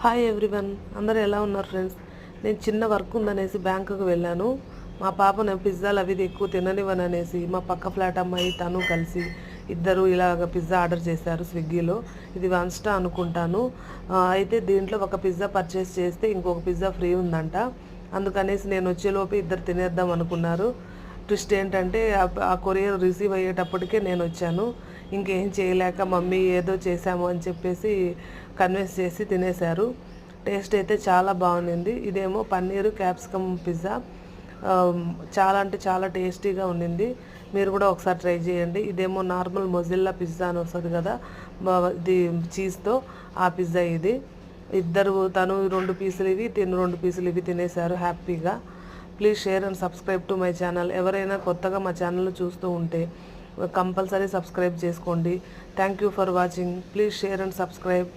Hi everyone, అందరూ ఎలా ఉన్నారు ఫ్రెండ్స్? నేను చిన్న వర్క్ ఉందనేసి బ్యాంకుకు వెళ్ళాను. మా పాపను పిజ్జాలు అవి ఎక్కువ తిననివ్వననేసి మా పక్క ఫ్లాట్ అమ్మాయి తను కలిసి ఇద్దరు ఇలాగ పిజ్జా ఆర్డర్ చేశారు స్విగ్గీలో. ఇది వన్ స్టార్ అనుకుంటాను. అయితే దీంట్లో ఒక పిజ్జా పర్చేస్ చేస్తే ఇంకొక పిజ్జా ఫ్రీ ఉందంట. అందుకనేసి నేను వచ్చేలోపు ఇద్దరు తినేద్దాం అనుకున్నారు. ట్విస్ట్ ఏంటంటే ఆ కొరియర్ రిసీవ్ అయ్యేటప్పటికే నేను వచ్చాను. ఇంకేం చేయలేక మమ్మీ ఏదో చేశాము అని చెప్పేసి కన్విన్స్ చేసి తినేశారు. టేస్ట్ అయితే చాలా బాగుంది. ఇదేమో పన్నీరు క్యాప్సికమ్ పిజ్జా. చాలా అంటే చాలా టేస్టీగా ఉండింది. మీరు కూడా ఒకసారి ట్రై చేయండి. ఇదేమో నార్మల్ మొజిల్లా పిజ్జా అని వస్తుంది కదా, ఇది చీజ్తో ఆ పిజ్జా ఇది. ఇద్దరు తను 2 పీసులు ఇవి, 2 పీసులు ఇవి తినేశారు హ్యాపీగా. Please share and subscribe to my channel. ఎవరైనా కొత్తగా మా ఛానల్ చూస్తూ ఉంటే కంపల్సరీ సబ్స్క్రైబ్ చేసుకోండి. Thank you for watching. Please share and subscribe.